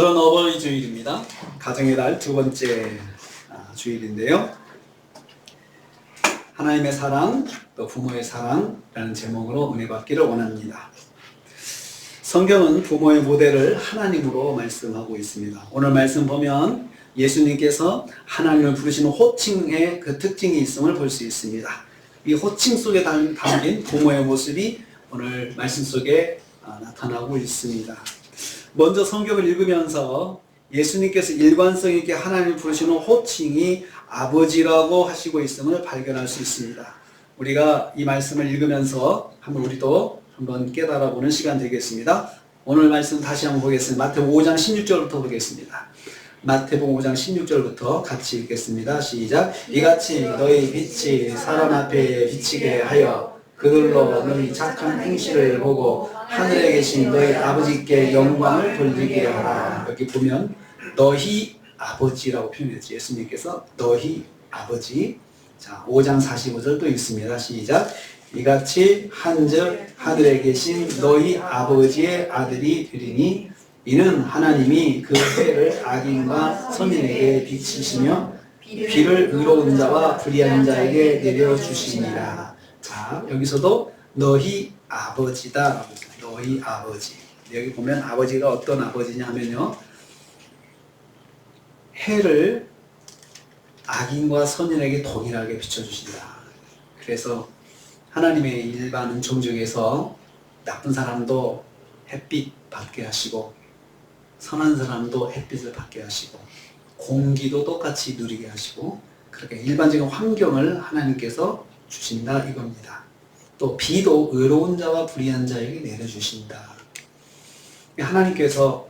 오늘은 어버이 주일입니다. 가정의 달 두 번째 주일인데요. 하나님의 사랑, 또 부모의 사랑이라는 제목으로 은혜 받기를 원합니다. 성경은 부모의 모델을 하나님으로 말씀하고 있습니다. 오늘 말씀 보면 예수님께서 하나님을 부르시는 호칭의 그 특징이 있음을 볼 수 있습니다. 이 호칭 속에 담긴 부모의 모습이 오늘 말씀 속에 나타나고 있습니다. 먼저 성경을 읽으면서 예수님께서 일관성 있게 하나님을 부르시는 호칭이 아버지라고 하시고 있음을 발견할 수 있습니다. 우리가 이 말씀을 읽으면서 우리도 한번 깨달아보는 시간 되겠습니다. 오늘 말씀 다시 한번 보겠습니다. 마태복음 5장 16절부터 보겠습니다. 마태복음 5장 16절부터 같이 읽겠습니다. 시작. 이같이 너희 빛이 사람 앞에 비치게 하여 그들로 너희 착한 행실을 보고 하늘에 계신 너희 아버지께 영광을 돌리게 하라. 여기 보면 너희 아버지라고 표현했죠. 예수님께서 너희 아버지. 자, 5장 45절도 있습니다. 시작. 이같이 한즉 하늘에 계신 너희 아버지의 아들이 되리니 이는 하나님이 그 해를 악인과 선인에게 비치시며 비를 의로운 자와 불의한 자에게 내려주시니라. 자, 여기서도 너희 아버지다. 너희 아버지. 여기 보면 아버지가 어떤 아버지냐 하면요, 해를 악인과 선인에게 동일하게 비춰주신다. 그래서 하나님의 일반 은총 중에서 나쁜 사람도 햇빛 받게 하시고 선한 사람도 햇빛을 받게 하시고 공기도 똑같이 누리게 하시고 그렇게 일반적인 환경을 하나님께서 주신다 이겁니다. 또 비도 의로운 자와 불의한 자에게 내려주신다. 하나님께서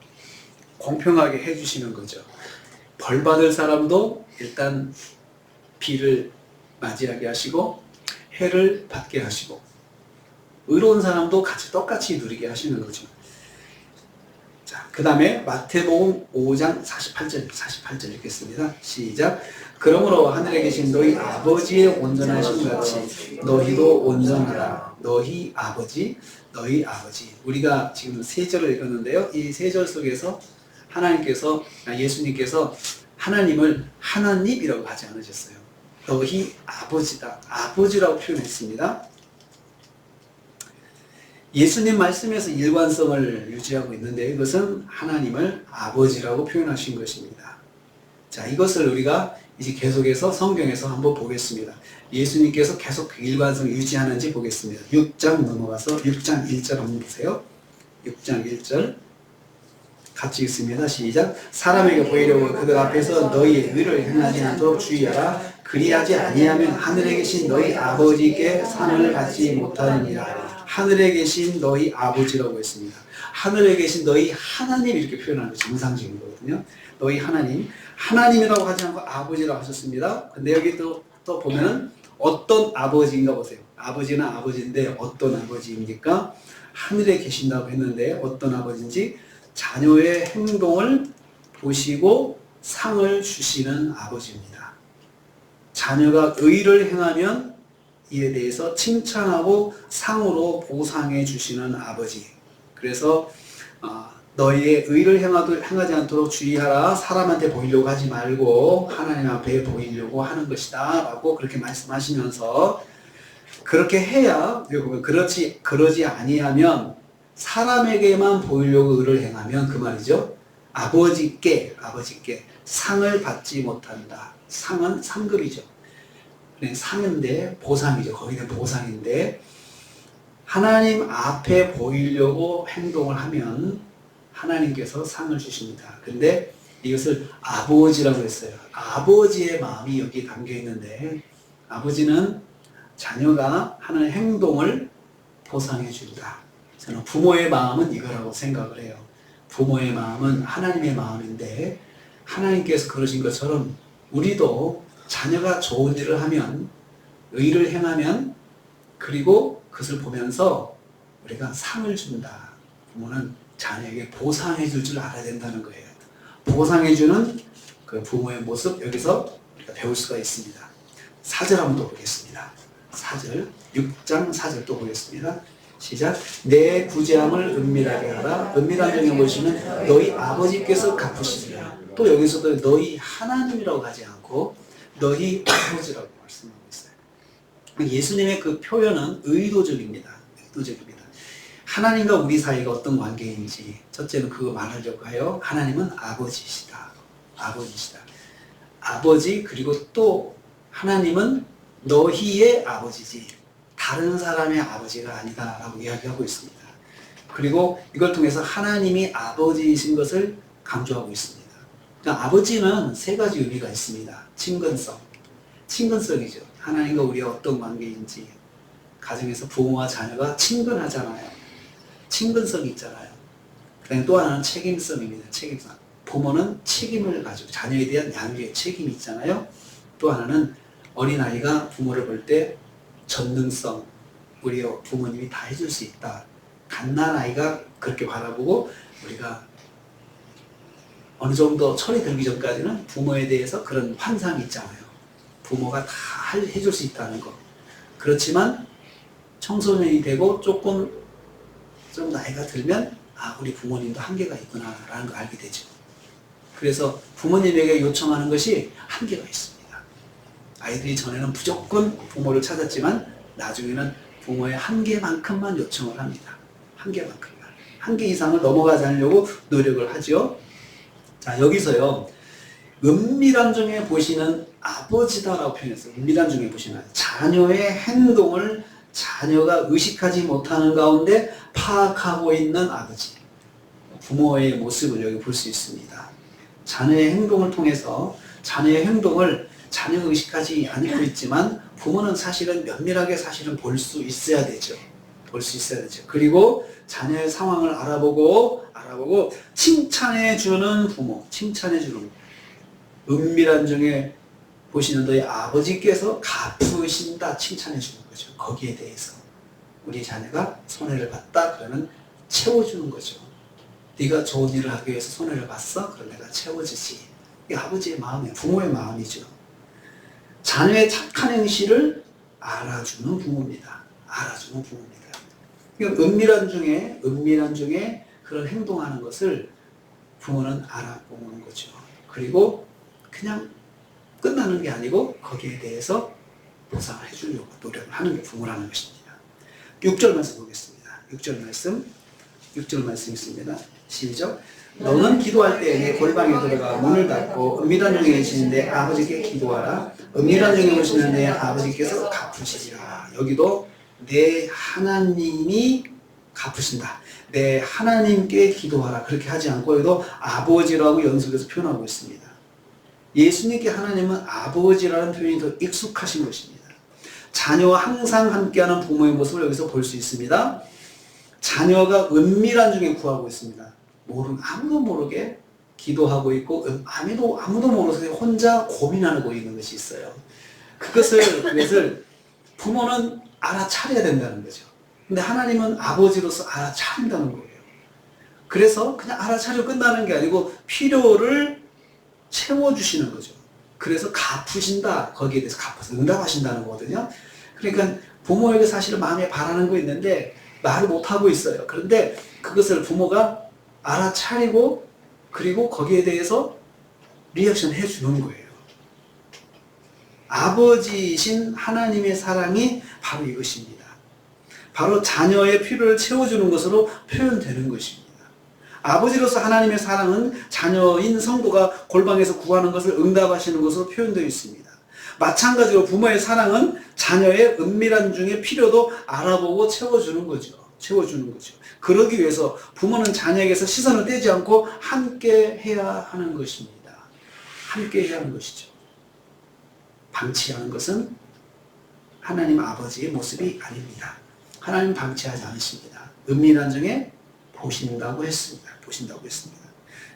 공평하게 해주시는 거죠. 벌 받을 사람도 일단 비를 맞이하게 하시고 해를 받게 하시고 의로운 사람도 같이 똑같이 누리게 하시는 거죠. 자, 그 다음에 마태복음 5장 48절 읽겠습니다. 시작. 그러므로 하늘에 계신 너희 아버지의 온전하심 같이 너희도 온전하라. 너희 아버지, 너희 아버지. 우리가 지금 세 절을 읽었는데요. 이 세 절 속에서 예수님께서 하나님을 하나님이라고 하지 않으셨어요. 너희 아버지다. 아버지라고 표현했습니다. 예수님 말씀에서 일관성을 유지하고 있는데 이것은 하나님을 아버지라고 표현하신 것입니다. 자, 이것을 우리가 이제 계속해서 성경에서 한번 보겠습니다. 예수님께서 계속 그 일관성을 유지하는지 보겠습니다. 6장 넘어가서 6장 1절 한번 보세요. 6장 1절 같이 읽습니다. 시작. 사람에게 보이려고 그들 앞에서 너희의 의를 행하지 않도록 주의하라. 그리하지 아니하면 하늘에 계신 너희 아버지께 상을 받지 못하느니라. 하늘에 계신 너희 아버지라고 했습니다. 하늘에 계신 너희 하나님 이렇게 표현하는 게 정상적인 거거든요. 너희 하나님, 하나님이라고 하지 않고 아버지라고 하셨습니다. 근데 여기 또 보면 어떤 아버지인가 보세요. 아버지는 아버지인데 어떤 아버지입니까? 하늘에 계신다고 했는데 어떤 아버지인지 자녀의 행동을 보시고 상을 주시는 아버지입니다. 자녀가 의를 행하면 이에 대해서 칭찬하고 상으로 보상해 주시는 아버지. 그래서 너희의 의를 행하지 않도록 주의하라. 사람한테 보이려고 하지 말고 하나님 앞에 보이려고 하는 것이다 라고 그렇게 말씀하시면서 그렇게 해야 그러지 아니하면 사람에게만 보이려고 의를 행하면 그 말이죠. 아버지께 상을 받지 못한다. 상은 상급이죠. 상인데 보상이죠. 거기는 보상인데 하나님 앞에 보이려고 행동을 하면 하나님께서 상을 주십니다. 근데 이것을 아버지라고 했어요. 아버지의 마음이 여기 담겨 있는데 아버지는 자녀가 하는 행동을 보상해 준다. 저는 부모의 마음은 이거라고 생각을 해요. 부모의 마음은 하나님의 마음인데 하나님께서 그러신 것처럼 우리도 자녀가 좋은 일을 하면 의를 행하면 그리고 그것을 보면서 우리가 상을 준다. 부모는 자녀에게 보상해 줄 줄 알아야 된다는 거예요. 보상해 주는 그 부모의 모습 여기서 우리가 배울 수가 있습니다. 4절 한번 또 보겠습니다. 4절 6장 4절 또 보겠습니다. 시작. 내 구제함을 은밀하게 하라. 은밀한 중에 보시면 너희 아버지께서 갚으시리라. 또 여기서도 너희 하나님이라고 하지 않고 너희 아버지라고 말씀하고 있어요. 예수님의 그 표현은 의도적입니다. 의도적입니다. 하나님과 우리 사이가 어떤 관계인지 첫째는 그거 말하려고 해요. 하나님은 아버지시다. 아버지시다. 아버지, 그리고 또 하나님은 너희의 아버지지 다른 사람의 아버지가 아니다 라고 이야기하고 있습니다. 그리고 이걸 통해서 하나님이 아버지이신 것을 강조하고 있습니다. 그러니까 아버지는 세 가지 의미가 있습니다. 친근성, 친근성이죠. 하나님과 우리가 어떤 관계인지, 가정에서 부모와 자녀가 친근하잖아요. 친근성이 있잖아요. 그다음에 또 하나는 책임성입니다. 책임성. 부모는 책임을 가지고 자녀에 대한 양육의 책임이 있잖아요. 또 하나는 어린아이가 부모를 볼 때 전능성, 우리 부모님이 다 해줄 수 있다. 갓난아이가 그렇게 바라보고 우리가 어느 정도 철이 들기 전까지는 부모에 대해서 그런 환상이 있잖아요. 부모가 다 해줄 수 있다는 거. 그렇지만 청소년이 되고 조금 좀 나이가 들면 우리 부모님도 한계가 있구나 라는 걸 알게 되죠. 그래서 부모님에게 요청하는 것이 한계가 있습니다. 아이들이 전에는 무조건 부모를 찾았지만 나중에는 부모의 한계만큼만 요청을 합니다. 한계만큼만. 한계 이상을 넘어가지 않으려고 노력을 하죠. 자, 여기서요. 은밀한 중에 보시는 아버지다라고 표현했어요. 은밀한 중에 보시는 자녀의 행동을 자녀가 의식하지 못하는 가운데 파악하고 있는 아버지. 부모의 모습을 여기 볼 수 있습니다. 자녀의 행동을 통해서 자녀의 행동을 자녀가 의식하지 않고 있지만 부모는 사실은 면밀하게 사실은 볼 수 있어야 되죠. 볼 수 있어야 되죠. 그리고 자녀의 상황을 알아보고 칭찬해주는 부모, 칭찬해주는 은밀한 중에 보시는 너희 아버지께서 갚으신다 칭찬해주는 거죠. 거기에 대해서 우리 자녀가 손해를 봤다 그러면 채워주는 거죠. 네가 좋은 일을 하기 위해서 손해를 봤어? 그럼 내가 채워주지. 이게 아버지의 마음이에요. 부모의 마음이죠. 자녀의 착한 행실을 알아주는 부모입니다. 알아주는 부모입니다. 그러니까 은밀한 중에 그런 행동하는 것을 부모는 알아보는 거죠. 그리고 그냥 끝나는 게 아니고 거기에 대해서 보상을 해주려고 노력을 하는 게 부모라는 것입니다. 6절 말씀 보겠습니다. 6절 말씀 있습니다. 시작. 너는 기도할 때 내 골방에 들어가 문을 닫고 은밀한 중에 계시는데 아버지께 기도하라. 은밀한 중에 계시는 내 아버지께서 갚으시리라. 여기도 내 하나님이 갚으신다. 내 하나님께 기도하라. 그렇게 하지 않고 여기도 아버지라고 연속해서 표현하고 있습니다. 예수님께 하나님은 아버지라는 표현이 더 익숙하신 것입니다. 자녀와 항상 함께하는 부모의 모습을 여기서 볼 수 있습니다. 자녀가 은밀한 중에 구하고 있습니다. 아무도 모르게 기도하고 있고 아무도 모르게 혼자 고민하고 있는 것이 있어요. 그것을 부모는 알아차려야 된다는 거죠. 근데 하나님은 아버지로서 알아차린다는 거예요. 그래서 그냥 알아차려 끝나는 게 아니고 필요를 채워주시는 거죠. 그래서 갚으신다. 거기에 대해서 갚아서 응답하신다는 거거든요. 그러니까 부모에게 사실은 마음에 바라는 거 있는데 말을 못하고 있어요. 그런데 그것을 부모가 알아차리고 그리고 거기에 대해서 리액션 해주는 거예요. 아버지이신 하나님의 사랑이 바로 이것입니다. 바로 자녀의 필요를 채워주는 것으로 표현되는 것입니다. 아버지로서 하나님의 사랑은 자녀인 성도가 골방에서 구하는 것을 응답하시는 것으로 표현되어 있습니다. 마찬가지로 부모의 사랑은 자녀의 은밀한 중에 필요도 알아보고 채워주는 거죠. 그러기 위해서 부모는 자녀에게서 시선을 떼지 않고 함께 해야 하는 것입니다. 함께 해야 하는 것이죠. 방치하는 것은 하나님 아버지의 모습이 아닙니다. 하나님 방치하지 않으십니다. 은밀한 중에 보신다고 했습니다.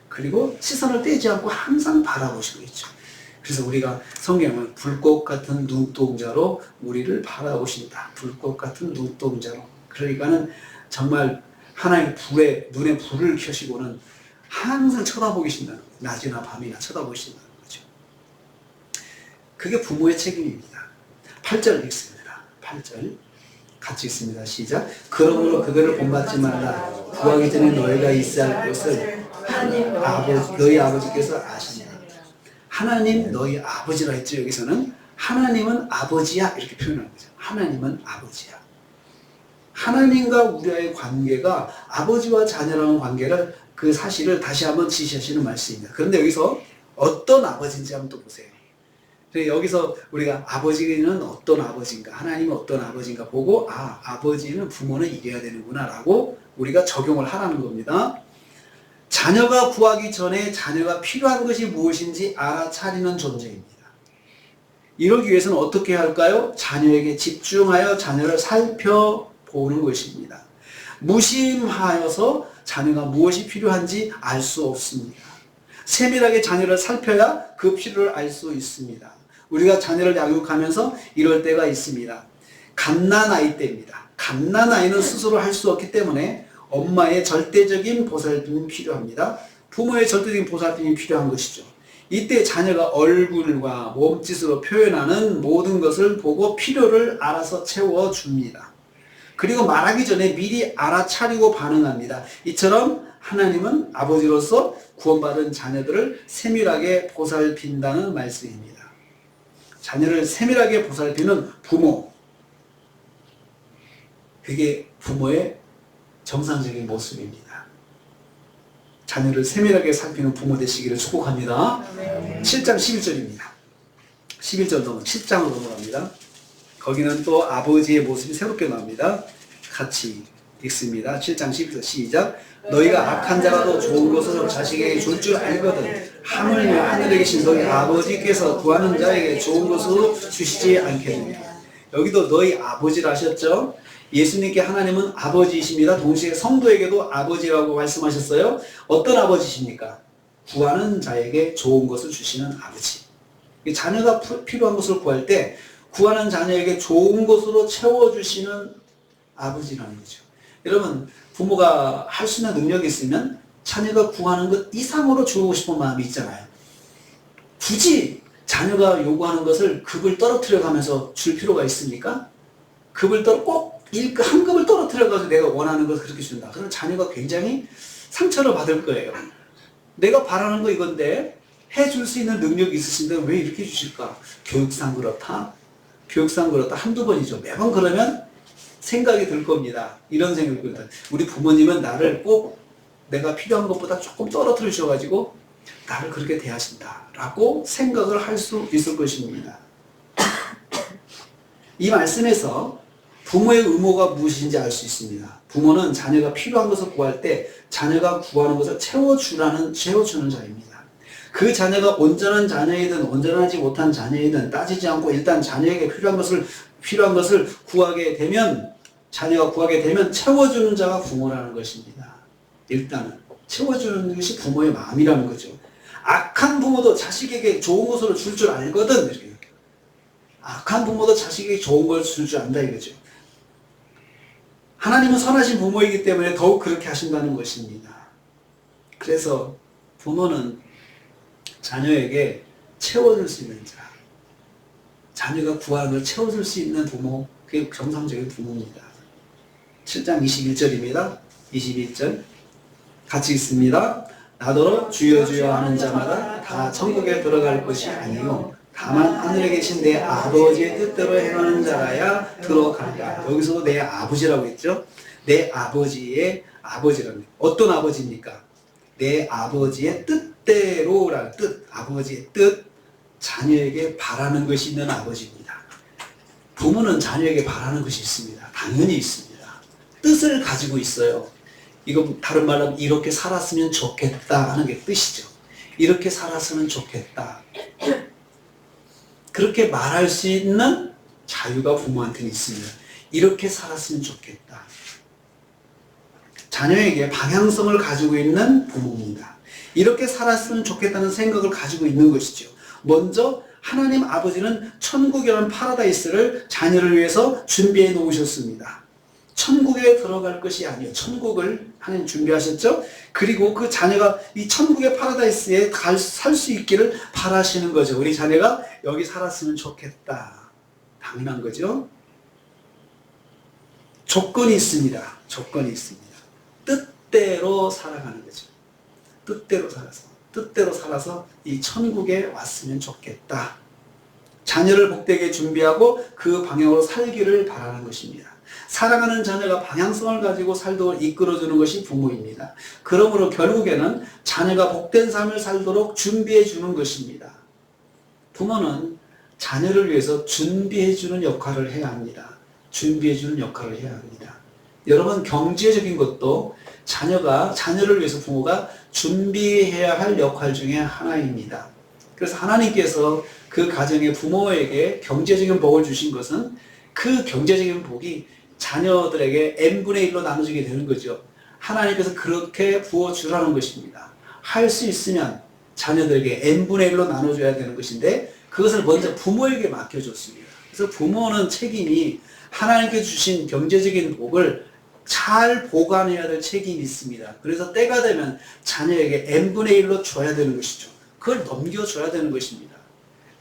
그리고 시선을 떼지 않고 항상 바라보시고 있죠. 그래서 우리가 성경은 불꽃 같은 눈동자로 우리를 바라보신다. 불꽃 같은 눈동자로. 그러니까는 정말 하나님 눈에 불을 켜시고는 항상 쳐다보고 계신다는 거예요. 낮이나 밤이나 쳐다보신다는 거죠. 그게 부모의 책임입니다. 8절 읽습니다. 8절. 같이 있습니다. 시작. 그러므로 그거를 본받지 말라. 구하기 전에 너희가 있어야 할 것을 너희 아버지께서 아시니라. 하나님 너희 아버지라 했죠. 여기서는 하나님은 아버지야 이렇게 표현하는 거죠. 하나님은 아버지야. 하나님과 우리와의 관계가 아버지와 자녀라는 관계를 그 사실을 다시 한번 지시하시는 말씀입니다. 그런데 여기서 어떤 아버지인지 한번 또 보세요. 여기서 우리가 아버지는 어떤 아버지인가, 하나님은 어떤 아버지인가 보고 아버지는 부모는 이래야 되는구나 라고 우리가 적용을 하라는 겁니다. 자녀가 구하기 전에 자녀가 필요한 것이 무엇인지 알아차리는 존재입니다. 이러기 위해서는 어떻게 할까요? 자녀에게 집중하여 자녀를 살펴보는 것입니다. 무심하여서 자녀가 무엇이 필요한지 알 수 없습니다. 세밀하게 자녀를 살펴야 그 필요를 알 수 있습니다. 우리가 자녀를 양육하면서 이럴 때가 있습니다. 갓난아이 때입니다. 갓난아이는 스스로 할 수 없기 때문에 엄마의 절대적인 보살핌이 필요합니다. 부모의 절대적인 보살핌이 필요한 것이죠. 이때 자녀가 얼굴과 몸짓으로 표현하는 모든 것을 보고 필요를 알아서 채워줍니다. 그리고 말하기 전에 미리 알아차리고 반응합니다. 이처럼 하나님은 아버지로서 구원받은 자녀들을 세밀하게 보살핀다는 말씀입니다. 자녀를 세밀하게 보살피는 부모, 그게 부모의 정상적인 모습입니다. 자녀를 세밀하게 살피는 부모 되시기를 축복합니다. 7장 11절입니다. 11절 넘어 7장으로 넘어갑니다. 거기는 또 아버지의 모습이 새롭게 나옵니다. 같이 읽습니다. 7장 11절 시작. 너희가 악한 자가 더 좋은 것을 자식에게 줄 줄 알거든 하물며 하늘에 계신 너희 아버지께서 구하는 자에게 좋은 것으로 주시지 않겠느냐. 여기도 너희 아버지라 하셨죠. 예수님께 하나님은 아버지이십니다. 동시에 성도에게도 아버지라고 말씀하셨어요. 어떤 아버지십니까? 구하는 자에게 좋은 것을 주시는 아버지. 자녀가 필요한 것을 구할 때 구하는 자녀에게 좋은 것으로 채워주시는 아버지라는 거죠. 여러분, 부모가 할 수 있는 능력이 있으면 자녀가 구하는 것 이상으로 주고 싶은 마음이 있잖아요. 굳이 자녀가 요구하는 것을 급을 떨어뜨려 가면서 줄 필요가 있습니까? 꼭 한 급을 떨어뜨려 가지고 내가 원하는 것을 그렇게 준다. 그러면 자녀가 굉장히 상처를 받을 거예요. 내가 바라는 거 이건데 해줄 수 있는 능력이 있으신데 왜 이렇게 주실까? 교육상 그렇다. 한두 번이죠. 매번 그러면 생각이 들 겁니다. 이런 생각이 듭니다. 우리 부모님은 나를 꼭 내가 필요한 것보다 조금 떨어뜨려 주셔가지고 나를 그렇게 대하신다 라고 생각을 할 수 있을 것입니다. 이 말씀에서 부모의 의무가 무엇인지 알 수 있습니다. 부모는 자녀가 필요한 것을 구할 때 자녀가 구하는 것을 채워주는 자입니다. 그 자녀가 온전한 자녀이든 온전하지 못한 자녀이든 따지지 않고 일단 자녀에게 필요한 것을 구하게 되면, 자녀가 구하게 되면 채워주는 자가 부모라는 것입니다. 일단은 채워주는 것이 부모의 마음이라는 거죠. 악한 부모도 자식에게 좋은 것으로 줄 줄 알거든. 이렇게. 악한 부모도 자식에게 좋은 걸 줄 줄 안다 이거죠. 하나님은 선하신 부모이기 때문에 더욱 그렇게 하신다는 것입니다. 그래서 부모는 자녀에게 채워줄 수 있는 자, 자녀가 구하는 걸 채워줄 수 있는 부모, 그게 정상적인 부모입니다. 7장 21절입니다. 21절 같이 읽습니다. 나더러 주여 주여 하는 자마다 다 천국에 들어갈 것이 아니요 다만 하늘에 계신 내 아버지의 뜻대로 행하는 자라야 들어가리라. 여기서도 내 아버지라고 했죠. 내 아버지의 아버지라는, 어떤 아버지입니까? 내 아버지의 뜻대로라는 뜻, 아버지의 뜻, 자녀에게 바라는 것이 있는 아버지입니다. 부모는 자녀에게 바라는 것이 있습니다. 당연히 있습니다. 뜻을 가지고 있어요. 이거 다른 말로 하면 이렇게 살았으면 좋겠다 하는 게 뜻이죠. 이렇게 살았으면 좋겠다. 그렇게 말할 수 있는 자유가 부모한테는 있습니다. 이렇게 살았으면 좋겠다. 자녀에게 방향성을 가지고 있는 부모입니다. 이렇게 살았으면 좋겠다는 생각을 가지고 있는 것이죠. 먼저 하나님 아버지는 천국이라는 파라다이스를 자녀를 위해서 준비해 놓으셨습니다. 천국에 들어갈 것이 아니에요. 천국을 하나님 준비하셨죠? 그리고 그 자녀가 이 천국의 파라다이스에 살 수 있기를 바라시는 거죠. 우리 자녀가 여기 살았으면 좋겠다. 당연한 거죠. 조건이 있습니다. 조건이 있습니다. 뜻대로 살아가는 거죠. 뜻대로 살아서 이 천국에 왔으면 좋겠다. 자녀를 복되게 준비하고 그 방향으로 살기를 바라는 것입니다. 사랑하는 자녀가 방향성을 가지고 살도록 이끌어주는 것이 부모입니다. 그러므로 결국에는 자녀가 복된 삶을 살도록 준비해 주는 것입니다. 부모는 자녀를 위해서 준비해 주는 역할을 해야 합니다. 준비해 주는 역할을 해야 합니다. 여러분, 경제적인 것도 자녀를 위해서 부모가 준비해야 할 역할 중에 하나입니다. 그래서 하나님께서 그 가정의 부모에게 경제적인 복을 주신 것은 그 경제적인 복이 자녀들에게 n분의 1로 나눠지게 되는 거죠. 하나님께서 그렇게 부어주라는 것입니다. 할 수 있으면 자녀들에게 n분의 1로 나눠줘야 되는 것인데 그것을 먼저 부모에게 맡겨줬습니다. 그래서 부모는 책임이 하나님께 주신 경제적인 복을 잘 보관해야 될 책임이 있습니다. 그래서 때가 되면 자녀에게 n분의 1로 줘야 되는 것이죠. 그걸 넘겨줘야 되는 것입니다.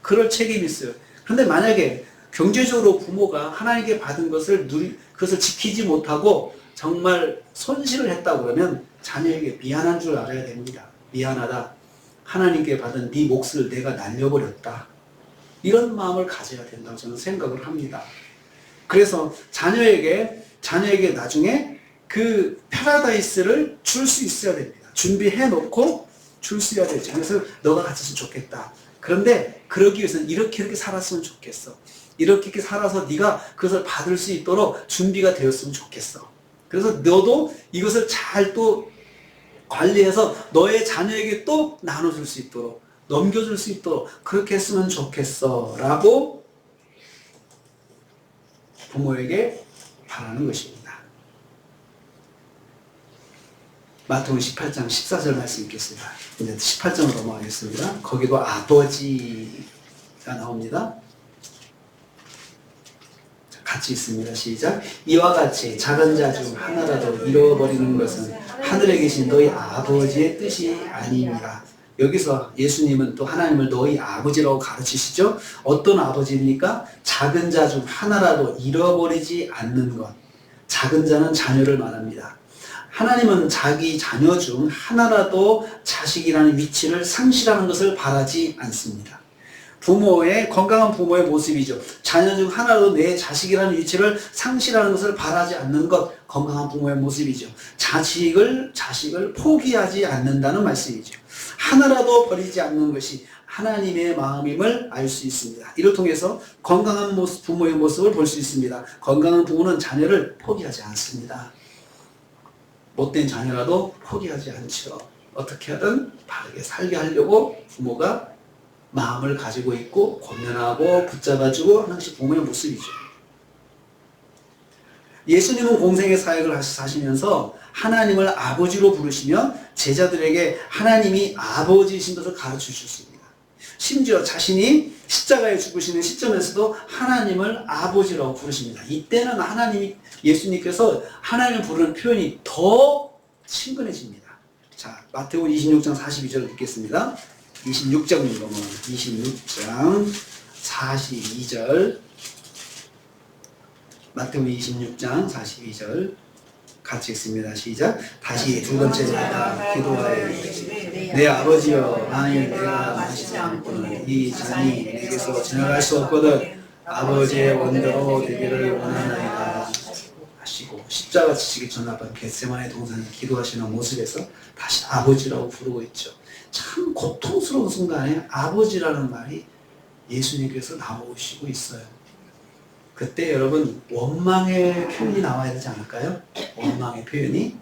그럴 책임이 있어요. 그런데 만약에 경제적으로 부모가 하나님께 받은 그것을 지키지 못하고 정말 손실을 했다 그러면 자녀에게 미안한 줄 알아야 됩니다. 미안하다. 하나님께 받은 네 몫을 내가 날려버렸다. 이런 마음을 가져야 된다고 저는 생각을 합니다. 그래서 자녀에게 나중에 그 패러다이스를 줄 수 있어야 됩니다. 준비해 놓고 줄 수 있어야 되죠. 그래서 너가 같았으면 좋겠다. 그런데 그러기 위해서는 이렇게 살았으면 좋겠어. 이렇게 살아서 네가 그것을 받을 수 있도록 준비가 되었으면 좋겠어. 그래서 너도 이것을 잘 또 관리해서 너의 자녀에게 또 나눠줄 수 있도록, 넘겨줄 수 있도록 그렇게 했으면 좋겠어 라고 부모에게 바라는 것입니다. 마태복음 18장 14절 말씀 읽겠습니다. 이제 18장으로 넘어가겠습니다. 거기도 아버지가 나옵니다. 같이 있습니다. 시작. 이와 같이 작은 자 중 하나라도 잃어버리는 것은 하늘에 계신 너희 아버지의 뜻이 아니니라. 여기서 예수님은 또 하나님을 너희 아버지라고 가르치시죠. 어떤 아버지입니까? 작은 자 중 하나라도 잃어버리지 않는 것. 작은 자는 자녀를 말합니다. 하나님은 자기 자녀 중 하나라도 자식이라는 위치를 상실하는 것을 바라지 않습니다. 건강한 부모의 모습이죠. 자녀 중 하나라도 내 자식이라는 위치를 상실하는 것을 바라지 않는 것, 건강한 부모의 모습이죠. 자식을 포기하지 않는다는 말씀이죠. 하나라도 버리지 않는 것이 하나님의 마음임을 알 수 있습니다. 이를 통해서 건강한 부모의 모습을 볼 수 있습니다. 건강한 부모는 자녀를 포기하지 않습니다. 못된 자녀라도 포기하지 않죠. 어떻게 하든 바르게 살게 하려고 부모가 마음을 가지고 있고 권면하고 붙잡아주고 하는 것이 부모의 모습이죠. 예수님은 공생의 사역을 하시면서 하나님을 아버지로 부르시며 제자들에게 하나님이 아버지이신 것을 가르쳐 주셨습니다. 심지어 자신이 십자가에 죽으시는 시점에서도 하나님을 아버지라고 부르십니다. 이때는 예수님께서 하나님을 부르는 표현이 더 친근해집니다. 자, 마태복음 26장 42절 읽겠습니다. 26장 42절. 마태복음 26장 42절 같이 읽습니다. 시작. 다시 두 번째 내가 기도하여 내 아버지여, 만일 내가 마시지 않고는 이 잔이 내게서 지나갈 수 없거든 아버지의 원대로 되기를 원하나이다 하시고, 십자가 지시기 전날 겟세마네 동산에 기도하시는 모습에서 다시 아버지라고 부르고 있죠. 참 고통스러운 순간에 아버지라는 말이 예수님께서 나오시고 있어요. 그때 여러분 원망의 표현이 나와야 되지 않을까요? 원망의 표현이,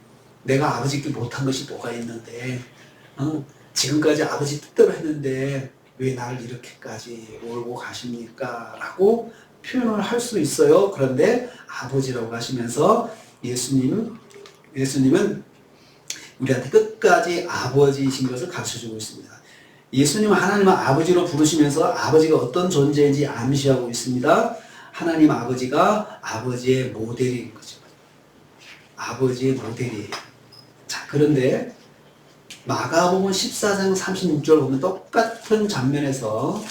내가 아버지께 못한 것이 뭐가 있는데 지금까지 아버지 뜻대로 했는데 왜 나를 이렇게까지 몰고 가십니까? 라고 표현을 할 수 있어요. 그런데 아버지라고 하시면서 예수님은 우리한테 끝까지 아버지이신 것을 가르쳐주고 있습니다. 예수님은 하나님을 아버지로 부르시면서 아버지가 어떤 존재인지 암시하고 있습니다. 하나님 아버지가 아버지의 모델인 거죠. 아버지의 모델이에요. 자, 그런데 마가복음 14장 36절 보면 똑같은 장면에서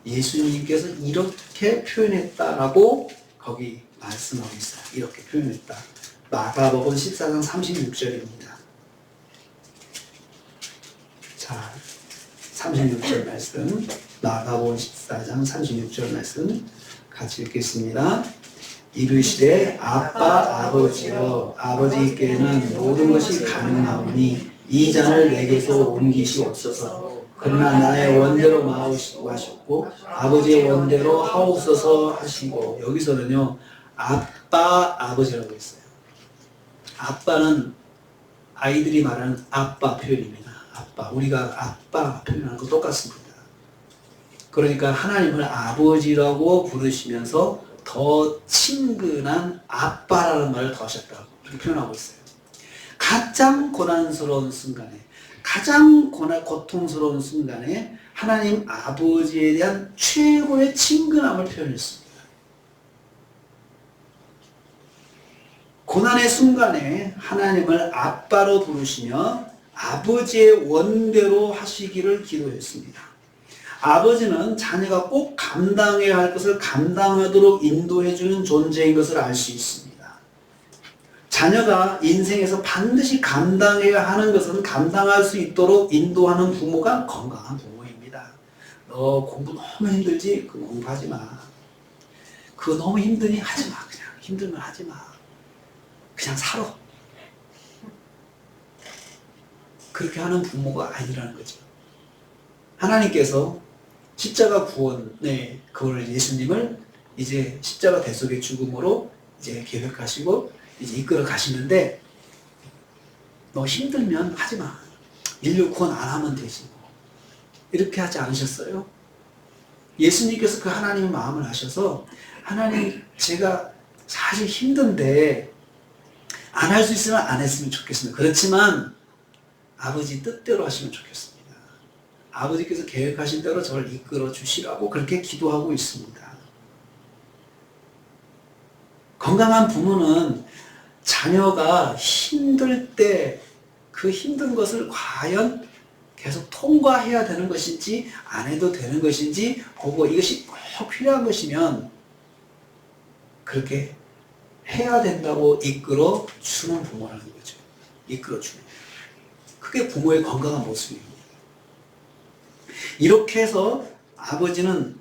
예수님께서 이렇게 표현했다라고 거기 말씀하고 있어요. 이렇게 표현했다. 마가복음 14장 36절입니다. 자, 36절 말씀, 마가복음 14장 36절 말씀 같이 읽겠습니다. 이르시되 아빠 아버지여 아버지께는 모든 것이 가능하오니 이 잔을 내게서 옮기시옵소서. 그러나 나의 원대로 마시고 아버지의 원대로 하옵소서 하시고, 여기서는요 아빠 아버지라고 했어요. 아빠는 아이들이 말하는 아빠 표현입니다. 아빠, 우리가 아빠 표현하는 거 똑같습니다. 그러니까 하나님을 아버지라고 부르시면서 더 친근한 아빠라는 말을 더하셨다고 그렇게 표현하고 있어요. 가장 고난스러운 순간에, 가장 고통스러운 순간에 하나님 아버지에 대한 최고의 친근함을 표현했습니다. 고난의 순간에 하나님을 아빠로 부르시며 아버지의 원대로 하시기를 기도했습니다. 아버지는 자녀가 꼭 감당해야 할 것을 감당하도록 인도해주는 존재인 것을 알 수 있습니다. 자녀가 인생에서 반드시 감당해야 하는 것은 감당할 수 있도록 인도하는 부모가 건강한 부모입니다. 너 공부 너무 힘들지? 그 공부하지 마. 그거 너무 힘드니? 하지 마. 그냥 힘들면 하지 마. 그냥 살아. 그렇게 하는 부모가 아니라는 거죠. 하나님께서 십자가 구원의 그걸 예수님을 이제 십자가 대속의 죽음으로 이제 계획하시고 이제 이끌어 가시는데, 너 힘들면 하지 마. 인류 구원 안 하면 되지. 이렇게 하지 않으셨어요? 예수님께서 그 하나님의 마음을 아셔서, 하나님 제가 사실 힘든데 안 할 수 있으면 안 했으면 좋겠습니다. 그렇지만 아버지 뜻대로 하시면 좋겠습니다. 아버지께서 계획하신 대로 저를 이끌어 주시라고 그렇게 기도하고 있습니다. 건강한 부모는 자녀가 힘들 때 그 힘든 것을 과연 계속 통과해야 되는 것인지 안 해도 되는 것인지 보고, 이것이 꼭 필요한 것이면 그렇게 해야 된다고 이끌어 주는 부모라는 거죠. 이끌어 주는. 그게 부모의 건강한 모습입니다. 이렇게 해서 아버지는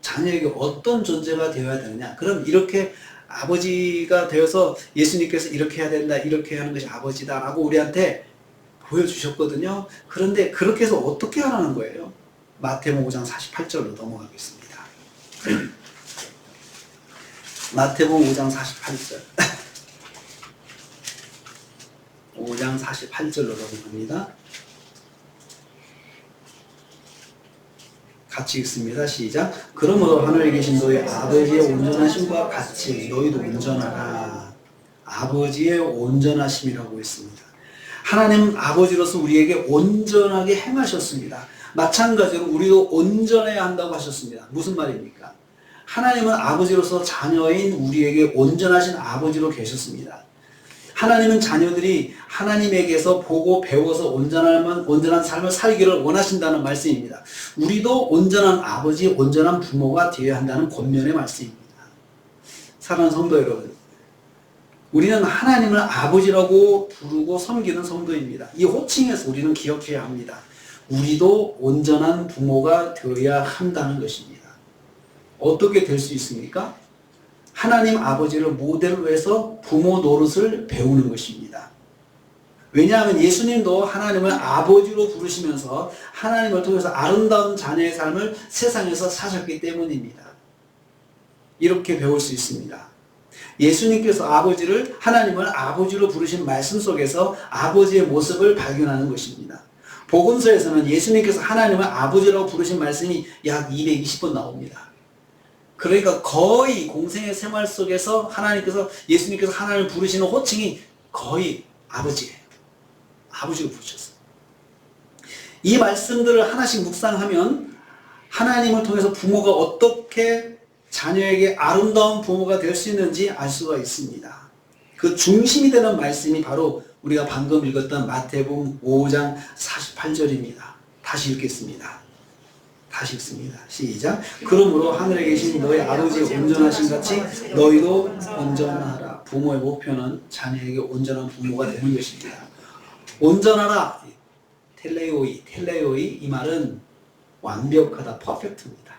자녀에게 어떤 존재가 되어야 되느냐? 그럼 이렇게 아버지가 되어서 예수님께서 이렇게 해야 된다, 이렇게 하는 것이 아버지다라고 우리한테 보여주셨거든요. 그런데 그렇게 해서 어떻게 하라는 거예요? 마태복음 5장 48절로 넘어가겠습니다. 마태복음 5장 48절. 5장 48절로 넘어갑니다. 같이 읽습니다. 시작. 그러므로 하늘에 계신 너희 아버지의 온전하심과 같이 너희도 온전하라. 아버지의 온전하심이라고 했습니다. 하나님 아버지로서 우리에게 온전하게 행하셨습니다. 마찬가지로 우리도 온전해야 한다고 하셨습니다. 무슨 말입니까? 하나님은 아버지로서 자녀인 우리에게 온전하신 아버지로 계셨습니다. 하나님은 자녀들이 하나님에게서 보고 배워서 온전한 삶을 살기를 원하신다는 말씀입니다. 우리도 온전한 아버지, 온전한 부모가 되어야 한다는 권면의 말씀입니다. 사랑하는 성도 여러분, 우리는 하나님을 아버지라고 부르고 섬기는 성도입니다. 이 호칭에서 우리는 기억해야 합니다. 우리도 온전한 부모가 되어야 한다는 것입니다. 어떻게 될 수 있습니까? 하나님 아버지를 모델로 해서 부모 노릇을 배우는 것입니다. 왜냐하면 예수님도 하나님을 아버지로 부르시면서 하나님을 통해서 아름다운 자녀의 삶을 세상에서 사셨기 때문입니다. 이렇게 배울 수 있습니다. 예수님께서 하나님을 아버지로 부르신 말씀 속에서 아버지의 모습을 발견하는 것입니다. 복음서에서는 예수님께서 하나님을 아버지라고 부르신 말씀이 약 220번 나옵니다. 그러니까 거의 공생의 생활 속에서 예수님께서 하나님을 부르시는 호칭이 거의 아버지예요. 아버지로 부르셨어요. 이 말씀들을 하나씩 묵상하면 하나님을 통해서 부모가 어떻게 자녀에게 아름다운 부모가 될 수 있는지 알 수가 있습니다. 그 중심이 되는 말씀이 바로 우리가 방금 읽었던 마태복음 5장 48절입니다. 다시 읽겠습니다. 다시 읽습니다. 시작. 그러므로 하늘에 계신 너희 아버지의 온전하신 같이 너희도 온전하라. 부모의 목표는 자녀에게 온전한 부모가 되는 것입니다. 온전하라. 텔레오이 이 말은 완벽하다, 퍼펙트입니다.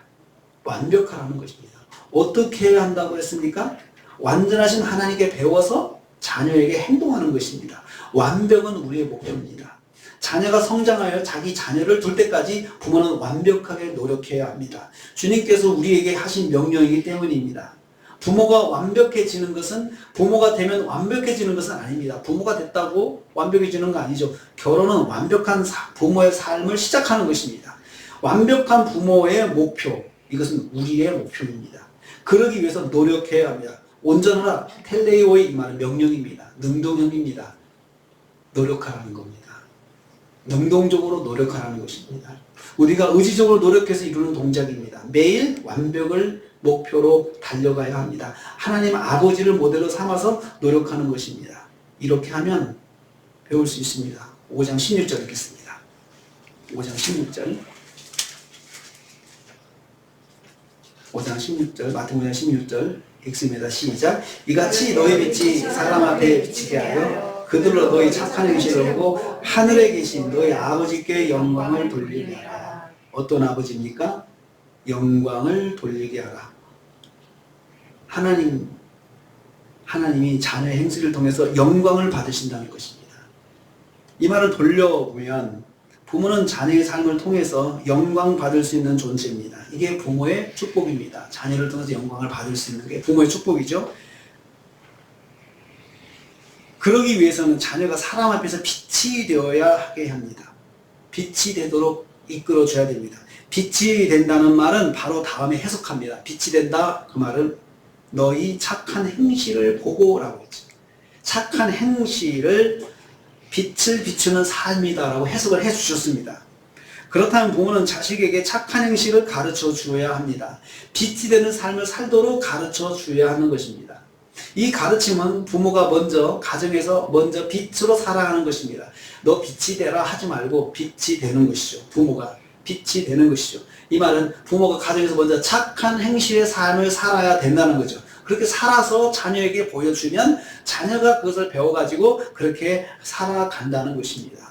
완벽하라는 것입니다. 어떻게 해야 한다고 했습니까? 완전하신 하나님께 배워서 자녀에게 행동하는 것입니다. 완벽은 우리의 목표입니다. 자녀가 성장하여 자기 자녀를 둘 때까지 부모는 완벽하게 노력해야 합니다. 주님께서 우리에게 하신 명령이기 때문입니다. 부모가 완벽해지는 것은, 부모가 되면 완벽해지는 것은 아닙니다. 부모가 됐다고 완벽해지는 거 아니죠. 결혼은 완벽한 부모의 삶을 시작하는 것입니다. 완벽한 부모의 목표, 이것은 우리의 목표입니다. 그러기 위해서 노력해야 합니다. 온전하라, 텔레오의 이 말은 명령입니다. 능동형입니다. 노력하라는 겁니다. 능동적으로 노력하라는 것입니다. 우리가 의지적으로 노력해서 이루는 동작입니다. 매일 완벽을 목표로 달려가야 합니다. 하나님 아버지를 모델로 삼아서 노력하는 것입니다. 이렇게 하면 배울 수 있습니다. 5장 16절 읽겠습니다. 5장 16절. 5장 16절, 마태복음 16절 읽습니다. 시작. 이같이 너희 빛이 사람 앞에 비치게 하여 그들로 너희 착한 행실을 보고 하늘에 계신 너희 아버지께 영광을 돌리게 하라. 어떤 아버지입니까? 영광을 돌리게 하라. 하나님이 자녀의 행실을 통해서 영광을 받으신다는 것입니다. 이 말을 돌려보면 부모는 자녀의 삶을 통해서 영광 받을 수 있는 존재입니다. 이게 부모의 축복입니다. 자녀를 통해서 영광을 받을 수 있는 게 부모의 축복이죠. 그러기 위해서는 자녀가 사람 앞에서 빛이 되어야 하게 합니다. 빛이 되도록 이끌어줘야 됩니다. 빛이 된다는 말은 바로 다음에 해석합니다. 빛이 된다, 그 말은 너희 착한 행실을 보고 라고 했죠. 착한 행실을 빛을 비추는 삶이다라고 해석을 해주셨습니다. 그렇다면 부모는 자식에게 착한 행실을 가르쳐 주어야 합니다. 빛이 되는 삶을 살도록 가르쳐 주어야 하는 것입니다. 이 가르침은 부모가 먼저 가정에서 먼저 빛으로 살아가는 것입니다. 너 빛이 되라 하지 말고 빛이 되는 것이죠. 부모가 빛이 되는 것이죠. 이 말은 부모가 가정에서 먼저 착한 행실의 삶을 살아야 된다는 거죠. 그렇게 살아서 자녀에게 보여주면 자녀가 그것을 배워가지고 그렇게 살아간다는 것입니다.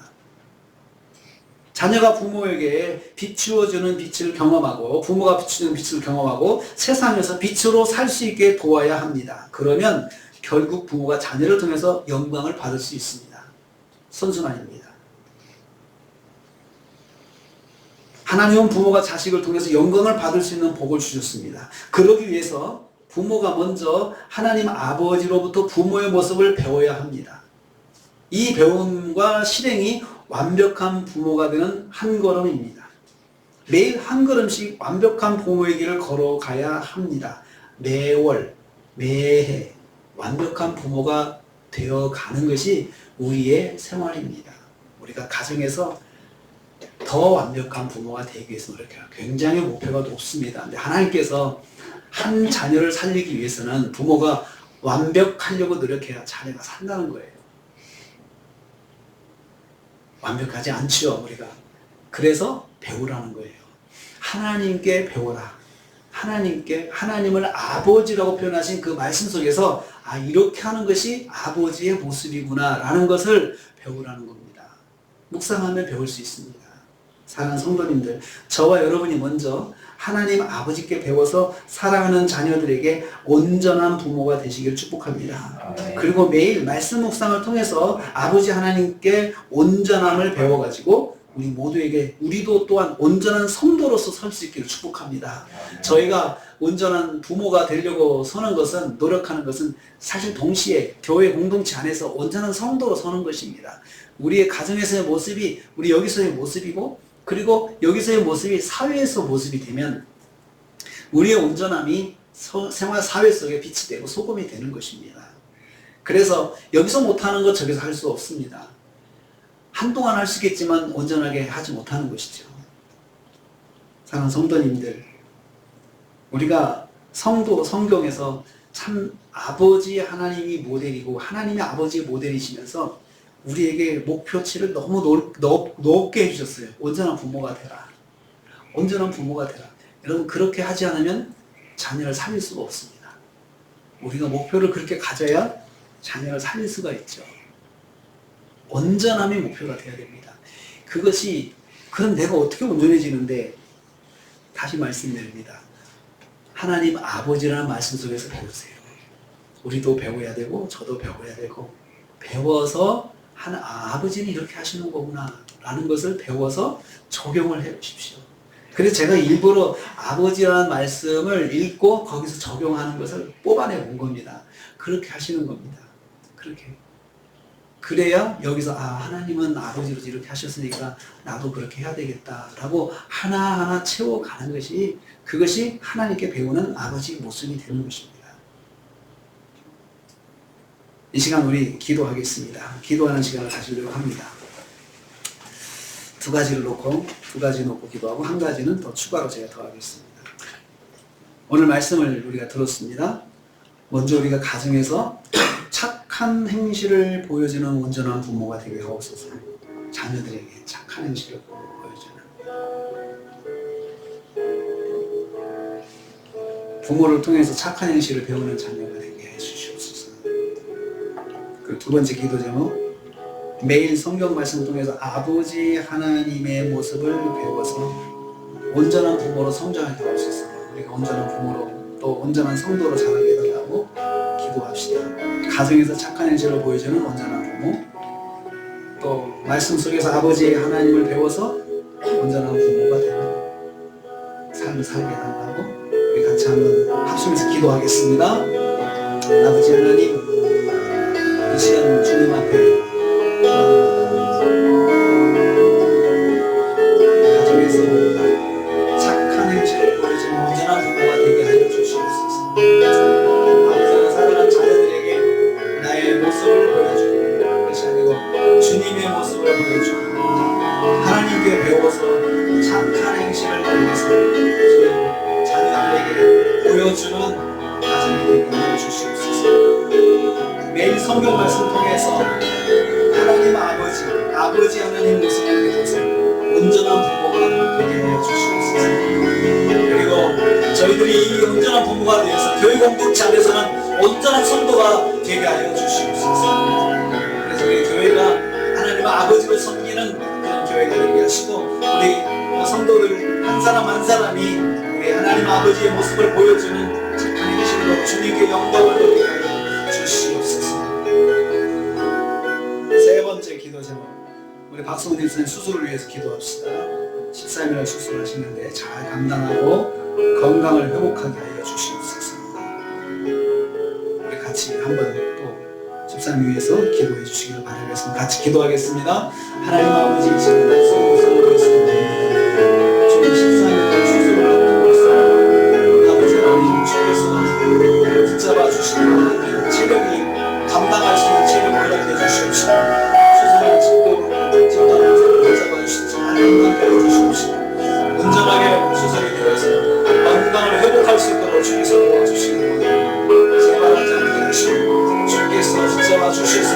자녀가 부모에게 비추어주는 빛을 경험하고 부모가 비추는 빛을 경험하고 세상에서 빛으로 살 수 있게 도와야 합니다. 그러면 결국 부모가 자녀를 통해서 영광을 받을 수 있습니다. 선순환입니다. 하나님은 부모가 자식을 통해서 영광을 받을 수 있는 복을 주셨습니다. 그러기 위해서 부모가 먼저 하나님 아버지로부터 부모의 모습을 배워야 합니다. 이 배움과 실행이 완벽한 부모가 되는 한 걸음입니다. 매일 한 걸음씩 완벽한 부모의 길을 걸어가야 합니다. 매월, 매해 완벽한 부모가 되어가는 것이 우리의 생활입니다. 우리가 가정에서 더 완벽한 부모가 되기 위해서 노력해요. 굉장히 목표가 높습니다. 근데 하나님께서 한 자녀를 살리기 위해서는 부모가 완벽하려고 노력해야 자녀가 산다는 거예요. 완벽하지 않죠, 우리가. 그래서 배우라는 거예요. 하나님께 배워라. 하나님을 아버지라고 표현하신 그 말씀 속에서 이렇게 하는 것이 아버지의 모습이구나 라는 것을 배우라는 겁니다. 묵상하면 배울 수 있습니다. 사랑하는 성도님들, 저와 여러분이 먼저 하나님 아버지께 배워서 사랑하는 자녀들에게 온전한 부모가 되시길 축복합니다. 그리고 매일 말씀 묵상을 통해서 아버지 하나님께 온전함을 배워가지고 우리 모두에게 우리도 또한 온전한 성도로서 설 수 있기를 축복합니다. 저희가 온전한 부모가 되려고 서는 것은, 노력하는 것은 사실 동시에 교회 공동체 안에서 온전한 성도로 서는 것입니다. 우리의 가정에서의 모습이 우리 여기서의 모습이고, 그리고 여기서의 모습이 사회에서 모습이 되면 우리의 온전함이 생활 사회 속에 빛이 되고 소금이 되는 것입니다. 그래서 여기서 못하는 것 저기서 할 수 없습니다. 한동안 할 수 있겠지만 온전하게 하지 못하는 것이죠. 사랑하는 성도님들, 우리가 성경에서 참 아버지 하나님이 모델이고 하나님이 아버지의 모델이시면서 우리에게 목표치를 너무 높게 해주셨어요. 온전한 부모가 되라. 온전한 부모가 되라. 여러분 그렇게 하지 않으면 자녀를 살릴 수가 없습니다. 우리가 목표를 그렇게 가져야 자녀를 살릴 수가 있죠. 온전함이 목표가 되어야 됩니다. 그럼 내가 어떻게 온전해지는데? 다시 말씀드립니다. 하나님 아버지라는 말씀 속에서 배우세요. 우리도 배워야 되고 저도 배워야 되고, 배워서 아버지는 이렇게 하시는 거구나 라는 것을 배워서 적용을 해 보십시오. 그래서 제가 일부러 아버지라는 말씀을 읽고 거기서 적용하는 것을 뽑아내 본 겁니다. 그렇게 하시는 겁니다. 그렇게. 그래야 여기서 하나님은 아버지로 이렇게 하셨으니까 나도 그렇게 해야 되겠다라고 하나하나 채워가는 것이, 그것이 하나님께 배우는 아버지의 모습이 되는 것입니다. 이 시간 우리 기도하겠습니다. 기도하는 시간을 가지려고 합니다. 두 가지 놓고 기도하고 한 가지는 더 추가로 제가 더 하겠습니다. 오늘 말씀을 우리가 들었습니다. 먼저 우리가 가정에서 착한 행실을 보여주는 온전한 부모가 되게 하옵소서. 자녀들에게 착한 행실을 보여주는, 부모를 통해서 착한 행실을 배우는 자녀가 되게 해주시옵소서. 그 두 번째 기도 제목, 매일 성경 말씀을 통해서 아버지 하나님의 모습을 배워서 온전한 부모로 성장하게 하옵소서. 우리가 온전한 부모로 또 온전한 성도로 자라게 해달라고 기도합시다. 가정에서 착한 행실을 보여주는 온전한 부모, 또 말씀 속에서 아버지 하나님을 배워서 온전한 부모가 되는 삶을 살게 해달라고 우리 같이 한번 합심해서 기도하겠습니다. 아버지 하나님, 이 시간 주님 앞에 가정에서 착한 행실을 보여주는 온전한 부모가 되게 하여 주시옵소서. 아버지가 사랑하는 자녀들에게 나의 모습을 보여주는 것이 아니고 주님의 모습을 보여주고 하나님께 배워서 착한 행실을 통해서 자녀들에게 보여주는 가정이 되게 하여 주시옵소서. 매일 성경 말씀 통해서 하나님 아버지 하나님 모습을 배워서 온전한 부모가 되게 하여 주시옵소서. 그리고 저희들이 이 온전한 부모가 되어서 교회 공동체 안에서는 온전한 성도가 되게 하여 주시옵소서. 그래서 우리 교회가 하나님 아버지를 섬기는 그런 교회가 되게 하시고, 우리 성도들 한 사람 한 사람이 우리 하나님 아버지의 모습을 보여주는 착한 행실로 주님께 영광을 돌리게 하여 주시옵소서. 세 번째 기도 제목, 우리 박성훈 집사님 수술을 위해서 기도합시다. 13일 수술하시는데 잘 감당하고 건강을 회복하게 하여 주시옵소서. 우리 같이 한번 또 집사님 위해서 기도해 주시기를 바라겠습니다. 같이 기도하겠습니다. 하나님 아버지, 이 시간 수술을 위해서 주님 13일 수술을 앞두고 있습니다. 아버지 하나님, 주께서 붙잡아 주시는 체력이 감당할 수 있는 체력을 허락해 주시옵시고, 수술을 집도하면서 붙잡아 주시지 건강하게 해주시옵시고, 온전하게 수술이 되어서 건강을 회복할 수 있도록 주께서 도와주시는 것을 제발 하지 않게 하시고, 주께서 붙잡아 주셔서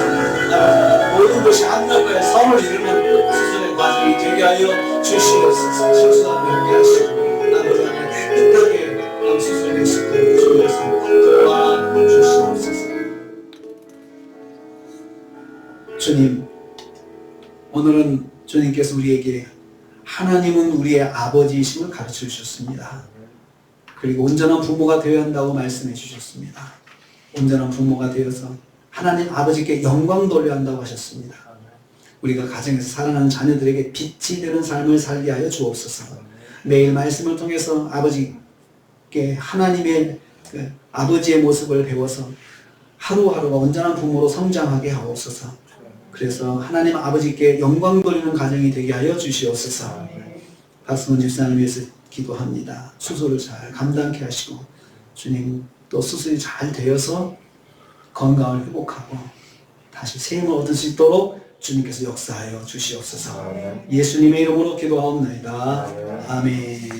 모든 것이 한결과의 선을 이루는 수술의 과정이 되게 하여 주시옵소서. 실수하지 않게 하시고 아버지 하나님 깨끗하게 수술될 수 있도록 주께서 도와주시옵소서. 주님, 오늘은 주님께서 우리에게 하나님은 우리의 아버지이심을 가르쳐 주셨습니다. 그리고 온전한 부모가 되어야 한다고 말씀해 주셨습니다. 온전한 부모가 되어서 하나님 아버지께 영광 돌려야 한다고 하셨습니다. 우리가 가정에서 사랑하는 자녀들에게 빛이 되는 삶을 살게 하여 주옵소서. 매일 말씀을 통해서 아버지께 하나님의 아버지의 모습을 배워서 하루하루가 온전한 부모로 성장하게 하옵소서. 그래서 하나님 아버지께 영광 돌리는 가정이 되게 하여 주시옵소서. 박승훈 집사님 위해서 기도합니다. 수술을 잘 감당케 하시고, 주님 또 수술이 잘 되어서 건강을 회복하고 다시 새 힘을 얻을 수 있도록 주님께서 역사하여 주시옵소서. 예수님의 이름으로 기도하옵나이다. 아멘.